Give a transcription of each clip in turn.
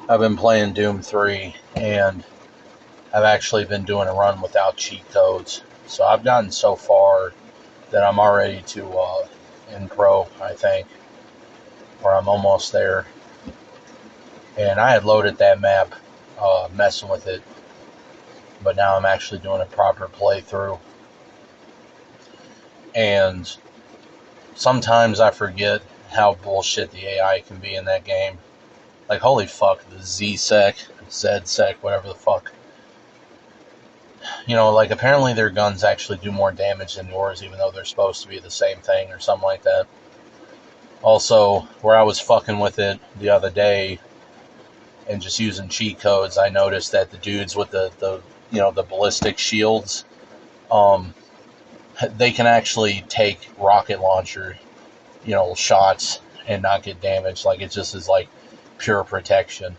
I've been playing Doom 3, and I've actually been doing a run without cheat codes. So I've gotten so far that I'm already to in pro, I think, or I'm almost there. And I had loaded that map, messing with it, but now I'm actually doing a proper playthrough. And sometimes I forget how bullshit the AI can be in that game. Like, holy fuck, the zsec, zsec, whatever the fuck. Like, apparently their guns actually do more damage than yours, even though they're supposed to be the same thing or something like that. Also, where I was fucking with it the other day and just using cheat codes, I noticed that the dudes with the ballistic shields, um, they can actually take rocket launcher, shots and not get damaged. Like, it just is like pure protection.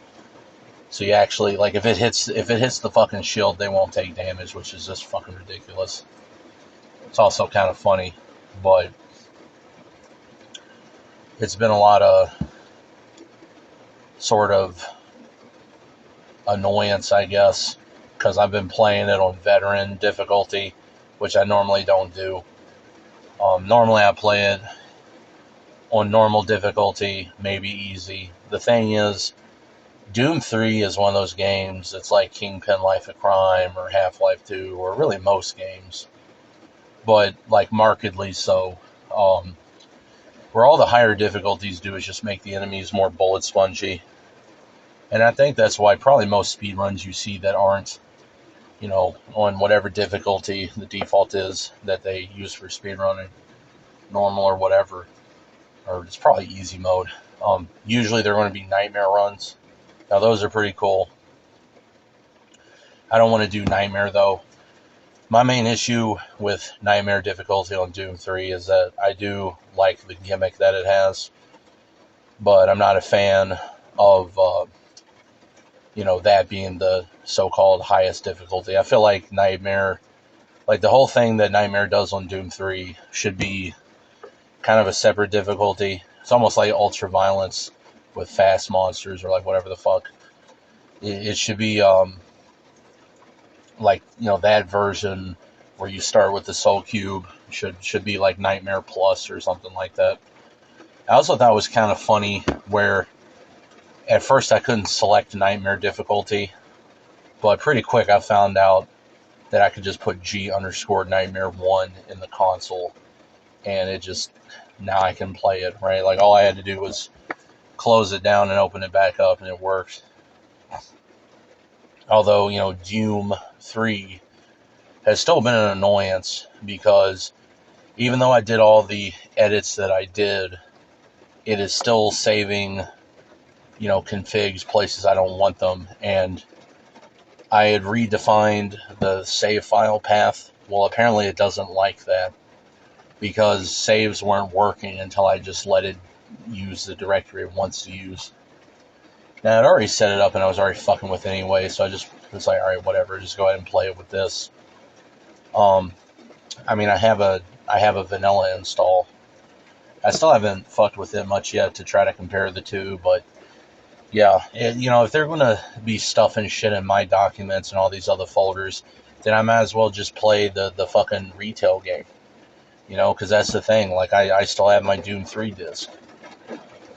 So you actually, like, if it hits the fucking shield, they won't take damage, which is just fucking ridiculous. It's also kind of funny, but it's been a lot of sort of annoyance, I guess, because I've been playing it on veteran difficulty, which I normally don't do. Normally I play it on normal difficulty, maybe easy. The thing is, Doom 3 is one of those games that's like Kingpin Life of Crime or Half-Life 2, or really most games, but like markedly so. Um, where all the higher difficulties do is just make the enemies more bullet spongy. And I think that's why probably most speedruns you see that aren't, on whatever difficulty the default is that they use for speedrunning, normal or whatever, or it's probably easy mode. Usually they're going to be nightmare runs. Now those are pretty cool. I don't want to do nightmare though. My main issue with nightmare difficulty on Doom 3 is that I do like the gimmick that it has, but I'm not a fan of that being the so-called highest difficulty. I feel like Nightmare, like the whole thing that Nightmare does on Doom 3 should be kind of a separate difficulty. It's almost like Ultra Violence with fast monsters or like whatever the fuck. It should be like, that version where you start with the Soul Cube should be like Nightmare Plus or something like that. I also thought it was kind of funny where at first I couldn't select Nightmare difficulty, but pretty quick I found out that I could just put G_Nightmare 1 in the console, and it just, now I can play it, right? Like, all I had to do was close it down and open it back up, and it worked. Although, Dhewm3 has still been an annoyance, because even though I did all the edits that I did, it is still saving, configs places I don't want them, and I had redefined the save file path. Well, apparently it doesn't like that, because saves weren't working until I just let it use the directory it wants to use. Now, I'd already set it up and I was already fucking with it anyway, so I just was like, alright, whatever, just go ahead and play it with this. I mean, I have a vanilla install. I still haven't fucked with it much yet to try to compare the two, but yeah, if they're going to be stuffing shit in my documents and all these other folders, then I might as well just play the fucking retail game. Because that's the thing. Like, I still have my Doom 3 disc.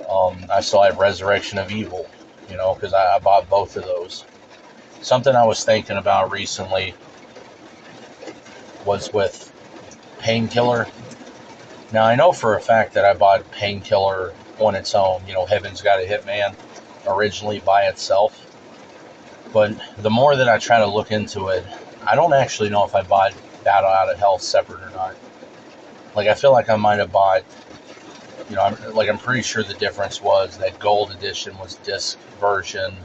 I still have Resurrection of Evil, because I bought both of those. Something I was thinking about recently was with Painkiller. Now, I know for a fact that I bought Painkiller on its own, Heaven's Got a Hitman, originally by itself. But the more that I try to look into it, I don't actually know if I bought Battle Out of Hell separate or not. Like, I feel like I might have bought, I'm pretty sure the difference was that Gold Edition was disc version,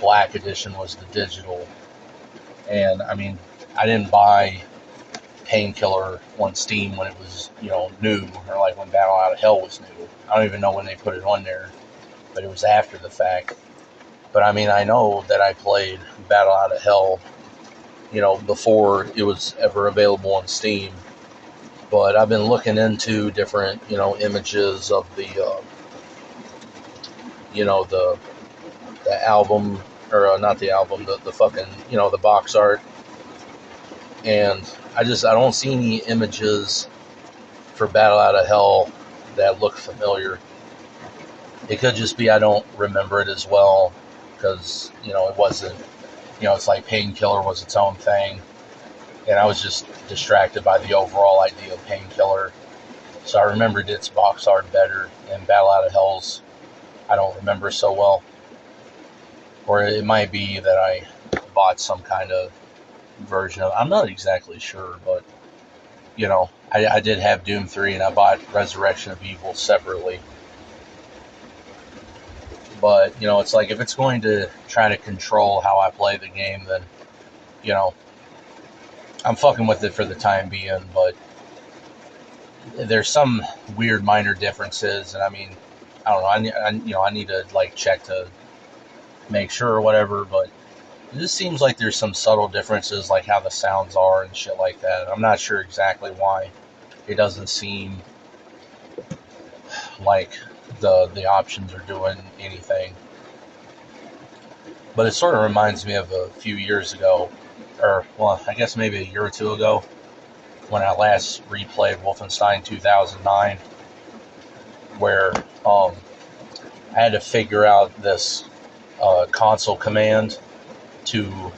Black Edition was the digital. And, I mean, I didn't buy Painkiller on Steam when it was, new, or like when Battle Out of Hell was new. I don't even know when they put it on there, but it was after the fact. But, I mean, I know that I played Battle Out of Hell, before it was ever available on Steam. But I've been looking into different, images of the the album, or not the album, the fucking, the box art. And I don't see any images for Battle Out of Hell that look familiar. It could just be I don't remember it as well because, it wasn't, it's like Painkiller was its own thing. And I was just distracted by the overall idea of Painkiller. So I remembered its box art better, and Battle Out of Hell's I don't remember so well. Or it might be that I bought some kind of version of it. I'm not exactly sure, but, I did have Doom 3 and I bought Resurrection of Evil separately. But, it's like if it's going to try to control how I play the game, then, I'm fucking with it for the time being, but there's some weird minor differences, and I mean, I don't know, I need to, like, check to make sure or whatever, but it just seems like there's some subtle differences, like how the sounds are and shit like that. I'm not sure exactly why. It doesn't seem like the options are doing anything. But it sort of reminds me of a few years ago, or, well, I guess maybe a year or two ago, when I last replayed Wolfenstein 2009, where I had to figure out this console command to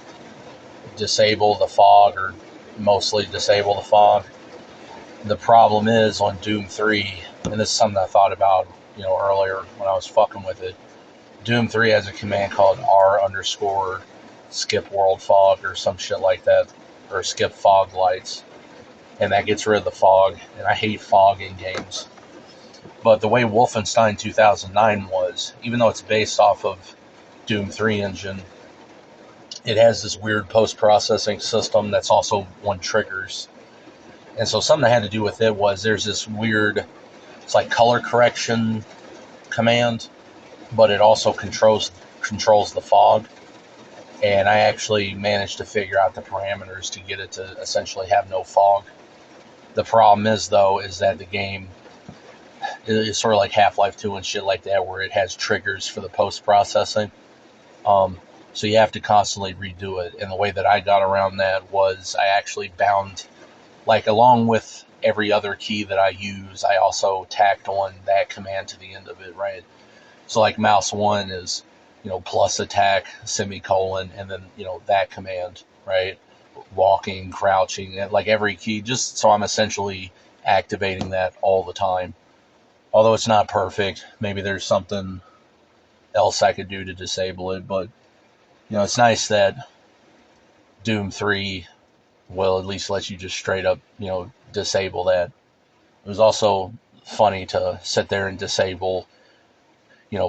disable the fog, or mostly disable the fog. The problem is on Doom 3, and this is something I thought about, earlier when I was fucking with it. Doom 3 has a command called R_skip world fog or some shit like that, or skip fog lights, and that gets rid of the fog, and I hate fog in games. But the way Wolfenstein 2009 was, even though it's based off of Doom 3 engine, it has this weird post-processing system that's also on triggers. And so something I had to do with it was there's this weird, it's like color correction command, but it also controls the fog. And I actually managed to figure out the parameters to get it to essentially have no fog. The problem is, though, is that the game is sort of like Half-Life 2 and shit like that, where it has triggers for the post-processing. So you have to constantly redo it. And the way that I got around that was I actually bound, like, along with every other key that I use, I also tacked on that command to the end of it, right? So, like, mouse 1 is, plus attack, semicolon, and then, that command, right? Walking, crouching, and, like, every key, just so I'm essentially activating that all the time. Although it's not perfect, maybe there's something else I could do to disable it, but, it's nice that Doom 3 will at least let you just straight up, disable that. It was also funny to sit there and disable,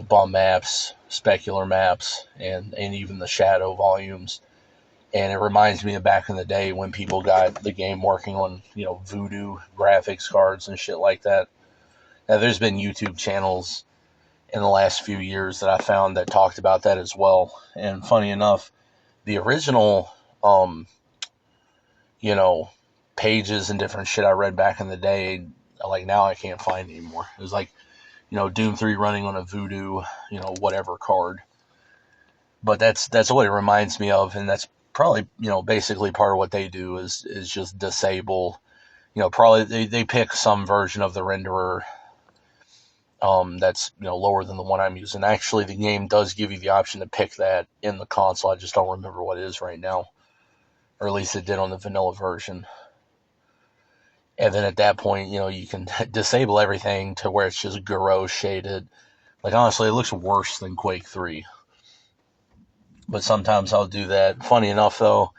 bum maps, specular maps, and even the shadow volumes. And it reminds me of back in the day when people got the game working on, voodoo graphics cards and shit like that. Now, there's been YouTube channels in the last few years that I found that talked about that as well. And funny enough, the original, pages and different shit I read back in the day, like, now I can't find anymore. It was like, Doom 3 running on a voodoo, whatever card. But that's what it reminds me of, and that's probably, basically part of what they do is just disable, probably they pick some version of the renderer that's, lower than the one I'm using. Actually, the game does give you the option to pick that in the console. I just don't remember what it is right now, or at least it did on the vanilla version. And then at that point, you can disable everything to where it's just Garo shaded. Like, honestly, it looks worse than Quake 3. But sometimes I'll do that. Funny enough, though,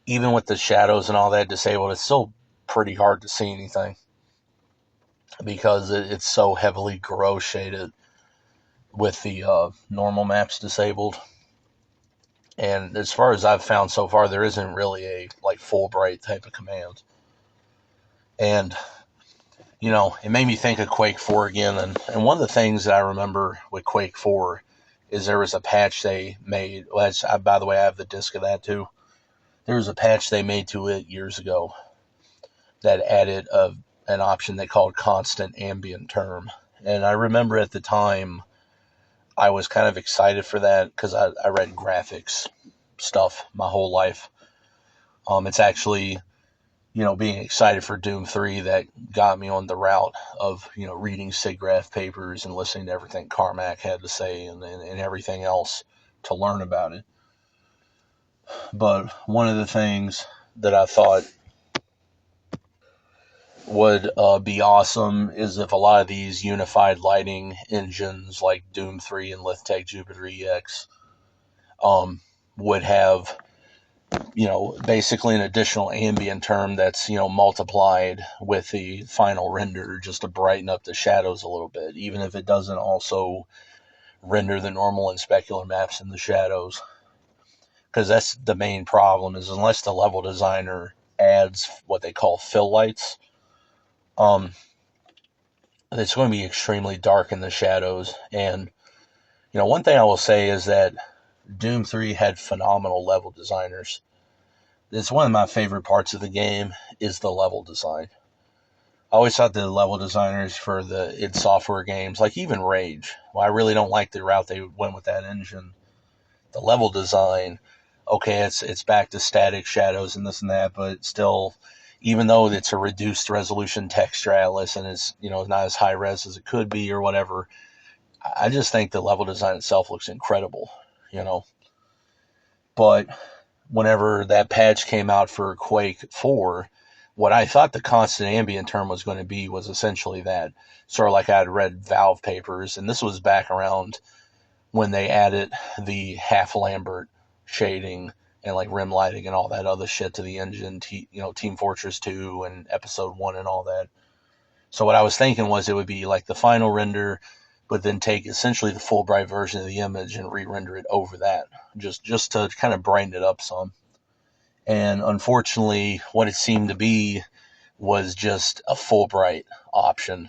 even with the shadows and all that disabled, it's still pretty hard to see anything, because it's so heavily Garo shaded with the normal maps disabled. And as far as I've found so far, there isn't really a, like, full bright type of command. And, it made me think of Quake 4 again. And one of the things that I remember with Quake 4 is there was a patch they made. Well, by the way, I have the disc of that too. There was a patch they made to it years ago that added an option they called constant ambient term. And I remember at the time, I was kind of excited for that because I read graphics stuff my whole life. It's actually, being excited for Doom 3 that got me on the route of, reading SIGGRAPH papers and listening to everything Carmack had to say and everything else to learn about it. But one of the things that I thought would be awesome is if a lot of these unified lighting engines like Doom 3 and Lithtech Jupiter EX would have, basically an additional ambient term that's, multiplied with the final render just to brighten up the shadows a little bit, even if it doesn't also render the normal and specular maps in the shadows. Because that's the main problem, is unless the level designer adds what they call fill lights, it's going to be extremely dark in the shadows. And, one thing I will say is that Doom 3 had phenomenal level designers. It's one of my favorite parts of the game is the level design. I always thought the level designers for the id Software games, like even Rage, well, I really don't like the route they went with that engine. The level design, okay, it's back to static shadows and this and that, but still, even though it's a reduced resolution texture atlas and it's, not as high res as it could be or whatever, I just think the level design itself looks incredible, But whenever that patch came out for Quake 4, what I thought the constant ambient term was going to be was essentially that. Sort of like I had read Valve papers, and this was back around when they added the half Lambert shading and like rim lighting and all that other shit to the engine, Team Fortress 2 and Episode 1 and all that. So what I was thinking was it would be like the final render, but then take essentially the full bright version of the image and re-render it over that, just to kind of brighten it up some. And unfortunately, what it seemed to be was just a full bright option.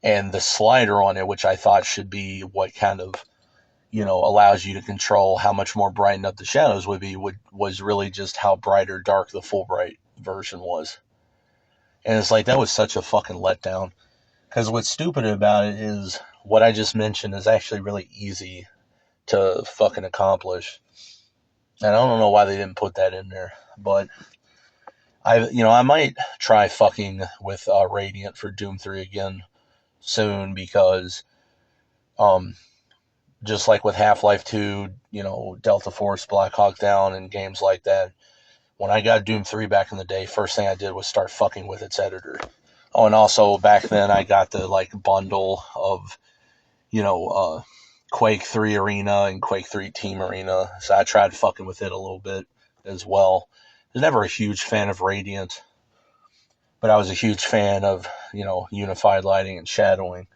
And the slider on it, which I thought should be what kind of, allows you to control how much more brightened up the shadows would be, was really just how bright or dark the full bright version was. And it's like, that was such a fucking letdown. Because what's stupid about it is what I just mentioned is actually really easy to fucking accomplish. And I don't know why they didn't put that in there. But I might try fucking with Radiant for Doom 3 again soon, because just like with Half-Life 2, Delta Force, Black Hawk Down, and games like that, when I got Doom 3 back in the day, first thing I did was start fucking with its editor. Oh, and also back then I got the bundle of, Quake 3 Arena and Quake 3 Team Arena. So I tried fucking with it a little bit as well. I was never a huge fan of Radiant, but I was a huge fan of, unified lighting and shadowing.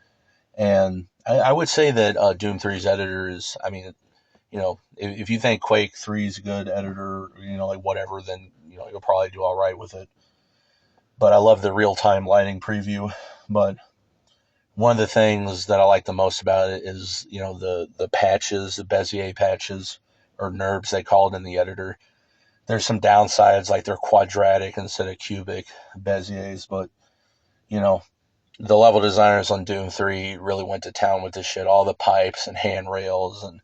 And I would say that Doom 3's editor is, I mean, if you think Quake 3 is a good editor, like whatever, then, you'll probably do all right with it. But I love the real-time lighting preview. But one of the things that I like the most about it is, the patches, the Bezier patches, or NURBs they call it in the editor. There's some downsides, like they're quadratic instead of cubic Beziers, but, the level designers on Doom 3 really went to town with this shit. All the pipes and handrails, and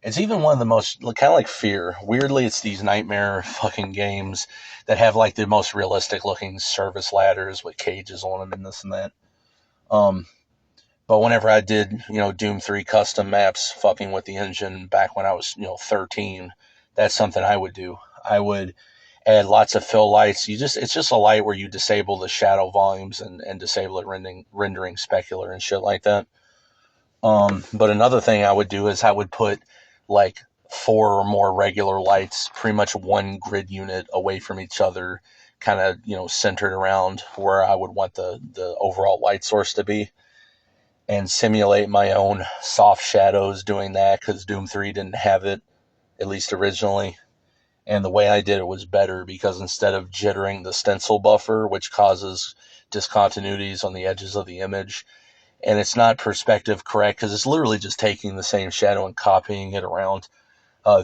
it's even one of the most, kind of like Fear. Weirdly, it's these nightmare fucking games that have like the most realistic looking service ladders with cages on them and this and that. But whenever I did, Doom 3 custom maps fucking with the engine back when I was, 13, that's something I would do. I would add lots of fill lights. It's just a light where you disable the shadow volumes and disable it rendering specular and shit like that. But another thing I would do is I would put like 4 or more regular lights, pretty much one grid unit away from each other, kind of, centered around where I would want the overall light source to be, and simulate my own soft shadows doing that, because Doom 3 didn't have it, at least originally. And the way I did it was better, because instead of jittering the stencil buffer, which causes discontinuities on the edges of the image, and it's not perspective correct because it's literally just taking the same shadow and copying it around.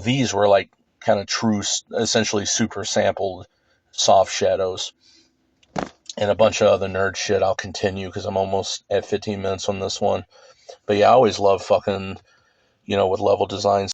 These were like kind of true, essentially super sampled soft shadows, and a bunch of other nerd shit. I'll continue because I'm almost at 15 minutes on this one. But yeah, I always love fucking with level designs.